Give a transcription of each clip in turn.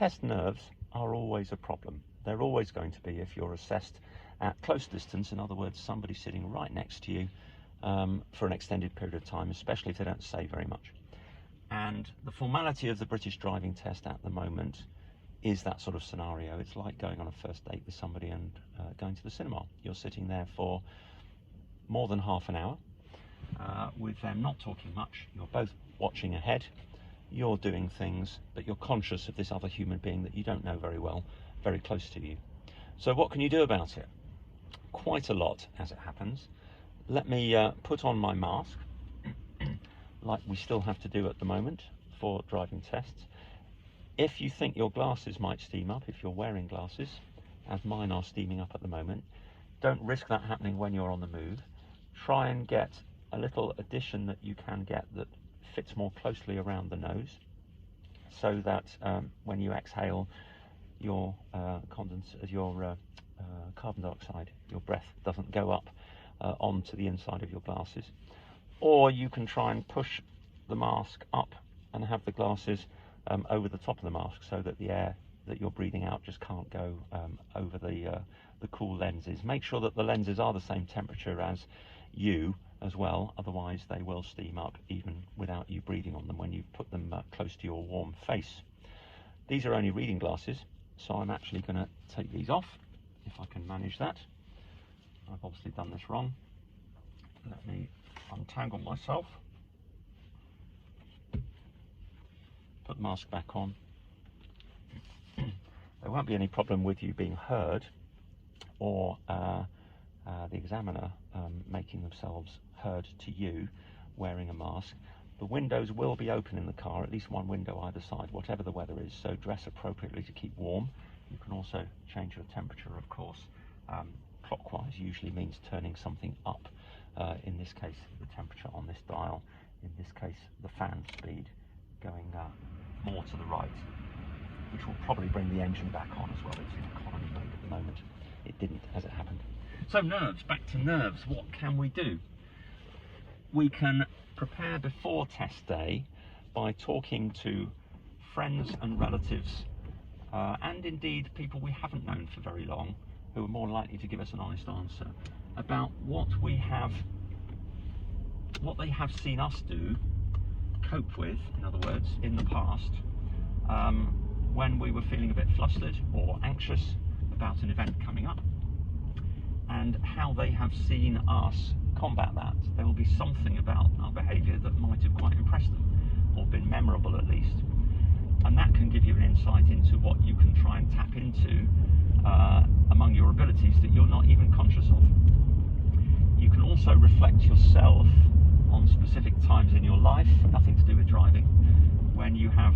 test nerves are always a problem. They're always going to be if you're assessed at close distance, in other words, somebody sitting right next to you for an extended period of time, especially if they don't say very much. And the formality of the British driving test at the moment is that sort of scenario. It's like going on a first date with somebody and going to the cinema. You're sitting there for more than half an hour with them not talking much. You're both watching ahead. You're doing things, but you're conscious of this other human being that you don't know very well, very close to you. So what can you do about it? Quite a lot, as it happens. Let me put on my mask, like we still have to do at the moment for driving tests. If you think your glasses might steam up, if you're wearing glasses, as mine are steaming up at the moment, don't risk that happening when you're on the move. Try and get a little addition that you can get that fits more closely around the nose, so that when you exhale, your carbon dioxide, your breath, doesn't go up onto the inside of your glasses. Or you can try and push the mask up and have the glasses over the top of the mask, so that the air that you're breathing out just can't go over the cool lenses. Make sure that the lenses are the same temperature as you as well, otherwise they will steam up even without you breathing on them when you put them close to your warm face. These are only reading glasses, so I'm actually going to take these off, if I can manage that. I've obviously done this wrong. Let me untangle myself, put the mask back on. There won't be any problem with you being heard, or the examiner making themselves heard to you wearing a mask. The windows will be open in the car, at least one window either side, whatever the weather is, so dress appropriately to keep warm. You can also change your temperature, of course. Clockwise usually means turning something up. In this case, the temperature on this dial, in this case, the fan speed, going more to the right, which will probably bring the engine back on as well. It's in economy mode at the moment. It didn't, as it happened. So nerves, back to nerves. What can we do? We can prepare before test day by talking to friends and relatives, and indeed people we haven't known for very long, who are more likely to give us an honest answer about what they have seen us do, cope with, in other words, in the past, when we were feeling a bit flustered or anxious about an event coming up, and how they have seen us combat that. There will be something about our behaviour that might have quite impressed them, or been memorable at least, and that can give you an insight into what you can try and tap into among your abilities that you're not even conscious of. You can also reflect yourself on specific times in your life, nothing to do with driving, when you have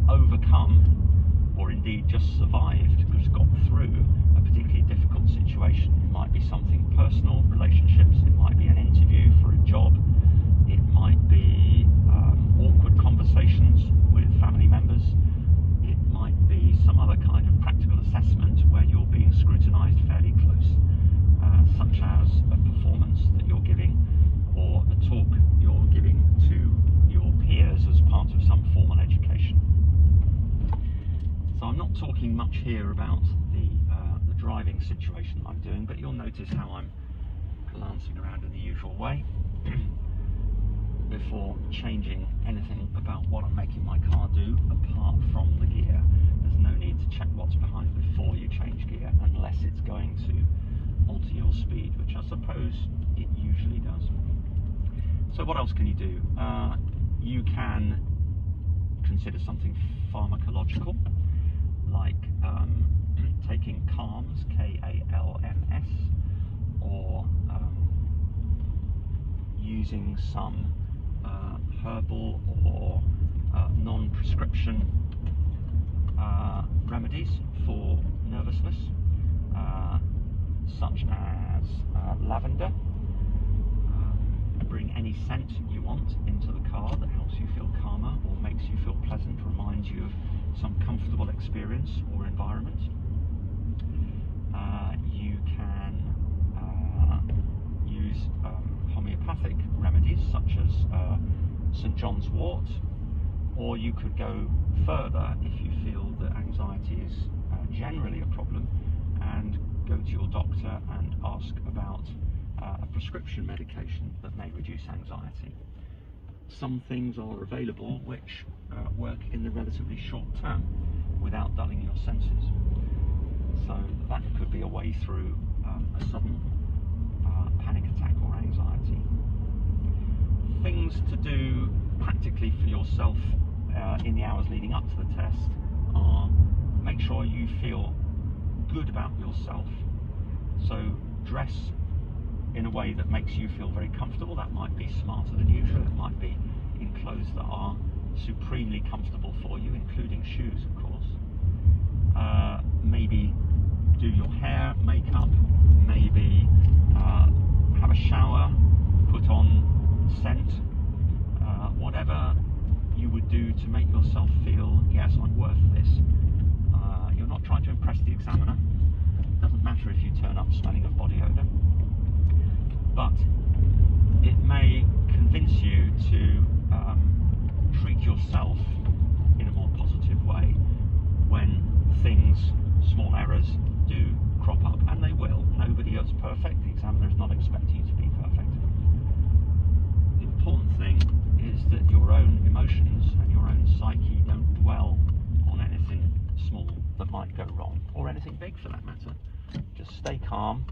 overcome, or indeed just survived, just got through a particularly difficult situation. It might be something personal, relationships, it might be an interview for a job, it might be awkward conversations with family members, it might be some other kind of practical assessment where you're being scrutinised fairly close, such as a performance that you're giving, or a talk you're giving to your peers as part of some formal education. So I'm not talking much here about the driving situation I'm doing, but you'll notice how I'm glancing around in the usual way before changing anything about what I'm making my car do, apart from the gear. There's no need to check what's behind before you change gear, unless it's going to alter your speed, which I suppose it usually does. So what else can you do? You can consider something pharmacological, like taking CALMS, K-A-L-M-S, or using some herbal or non-prescription remedies for nervousness, such as lavender. Bring any scent you want into the car that helps you feel calmer or makes you feel pleasant, reminds you of some comfortable experience or environment. You can use homeopathic remedies such as St. John's wort, or you could go further if you feel prescription medication that may reduce anxiety. Some things are available which work in the relatively short term without dulling your senses. So that could be a way through a sudden panic attack or anxiety. Things to do practically for yourself in the hours leading up to the test are make sure you feel good about yourself. So dress in a way that makes you feel very comfortable. That might be smarter than usual. It might be in clothes that are supremely comfortable for you, including shoes, of course. Maybe do your hair, makeup, maybe have a shower, put on scent, whatever you would do to make yourself feel, yes, I'm worth this. You're not trying to impress the examiner. It doesn't matter if you turn up smelling of body odour, but it may convince you to treat yourself in a more positive way when things, small errors, do crop up, and they will. Nobody is perfect. The examiner is not expecting you to be perfect. The important thing is that your own emotions and your own psyche don't dwell on anything small that might go wrong, or anything big for that matter. Just stay calm,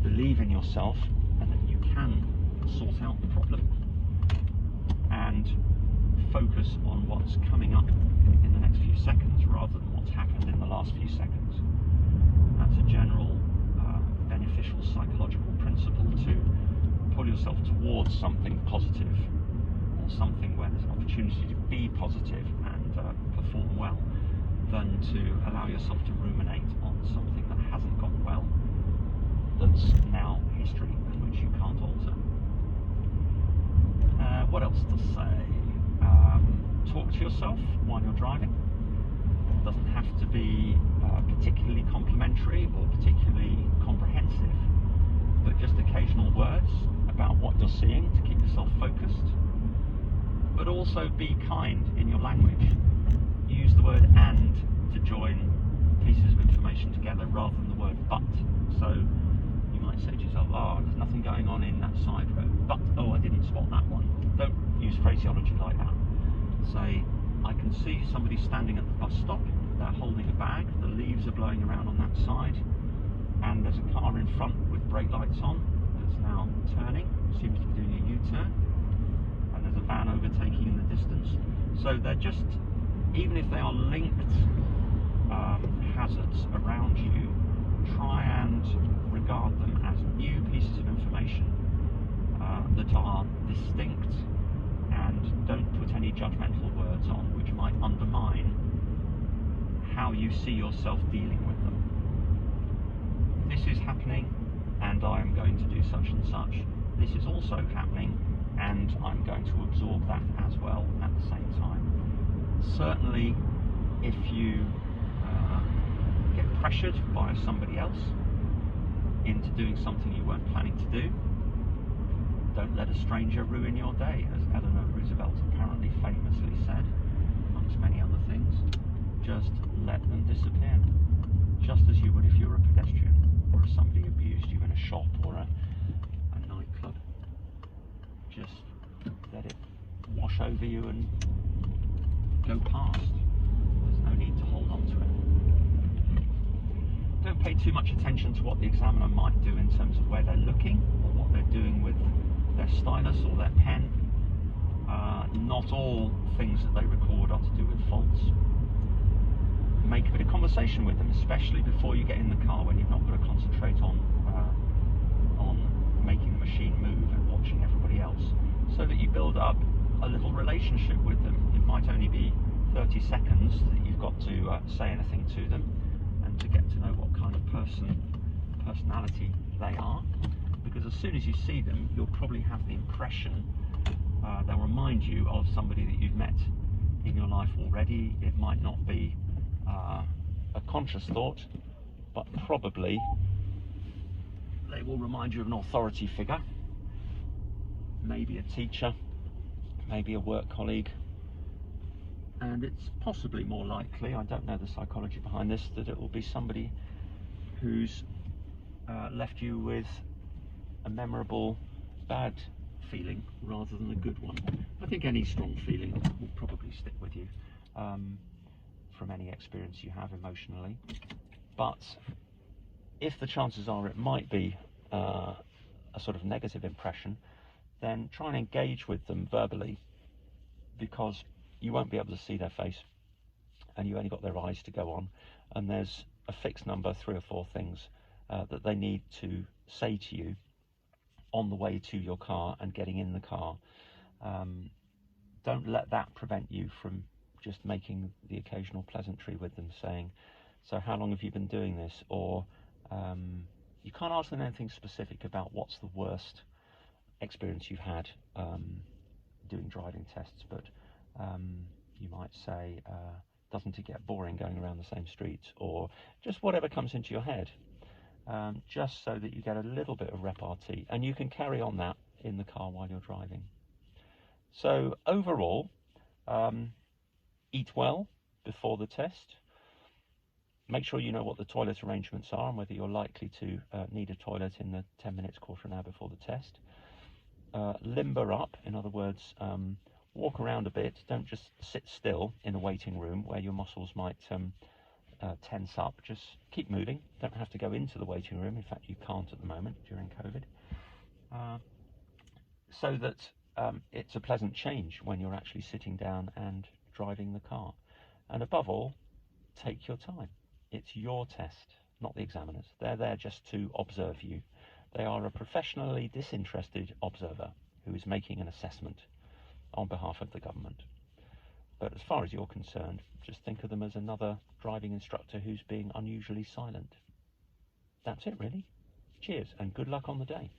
believe in yourself, and that you can sort out the problem, and focus on what's coming up in the next few seconds rather than what's happened in the last few seconds. That's a general beneficial psychological principle, to pull yourself towards something positive, or something where there's an opportunity to be positive and perform well, than to allow yourself to ruminate on something that hasn't gone well, that's now history and which you can't alter. What else to say? Talk to yourself while you're driving. It doesn't have to be particularly complimentary or particularly comprehensive, but just occasional words about what you're seeing to keep yourself focused. But also be kind in your language. Use the word "and" to join pieces of information together rather than the word "but." So you might say to yourself, oh, there's nothing going on in that side road, but oh, I didn't spot that one. Don't use phraseology like that. Say, I can see somebody standing at the bus stop, they're holding a bag, the leaves are blowing around on that side, and there's a car in front with brake lights on that's now turning, seems to be doing a U-turn, and there's a van overtaking in the distance. So they're just, even if they are linked hazards around you, try and regard them as new pieces of information that are distinct, and don't put any judgmental words on which might undermine how you see yourself dealing with them. This is happening, and I am going to do such and such. This is also happening, and I'm going to absorb that as well at the same time. Certainly, if you get pressured by somebody else into doing something you weren't planning to do, don't let a stranger ruin your day, as Eleanor Roosevelt apparently famously said, amongst many other things. Just let them disappear, just as you would if you were a pedestrian, or if somebody abused you in a shop or a nightclub. Just let it wash over you and go past. There's no need to hold on to it. Don't pay too much attention to what the examiner might do in terms of where they're looking, or what they're doing with their stylus or their pen. Not all things that they record are to do with faults. Make a bit of conversation with them, especially before you get in the car, when you've not got to concentrate on making the machine move and watching everybody else, so that you build up a little relationship with them. It might only be 30 seconds that you've got to say anything to them, and to get to know what kind of personality they are. Because as soon as you see them, you'll probably have the impression, they'll remind you of somebody that you've met in your life already. It might not be a conscious thought, but probably they will remind you of an authority figure, maybe a teacher, maybe a work colleague, and it's possibly more likely, I don't know the psychology behind this, that it will be somebody who's left you with a memorable bad feeling rather than a good one. I think any strong feeling will probably stick with you from any experience you have emotionally. But if the chances are it might be a sort of negative impression, then try and engage with them verbally, because you won't be able to see their face and you only got their eyes to go on, and there's a fixed number, 3 or 4 things that they need to say to you on the way to your car and getting in the car. Don't let that prevent you from just making the occasional pleasantry with them, saying, so how long have you been doing this? Or you can't ask them anything specific about what's the worst experience you've had doing driving tests, but you might say, doesn't it get boring going around the same streets? Or just whatever comes into your head, just so that you get a little bit of repartee and you can carry on that in the car while you're driving. So overall, eat well before the test. Make sure you know what the toilet arrangements are and whether you're likely to need a toilet in the 10 minutes, quarter an hour before the test. Limber up, in other words, walk around a bit. Don't just sit still in a waiting room where your muscles might tense up. Just keep moving. Don't have to go into the waiting room. In fact, you can't at the moment during COVID. So that it's a pleasant change when you're actually sitting down and driving the car. And above all, take your time. It's your test, not the examiners. They're there just to observe you. They are a professionally disinterested observer who is making an assessment on behalf of the government. But as far as you're concerned, just think of them as another driving instructor who's being unusually silent. That's it, really. Cheers and good luck on the day.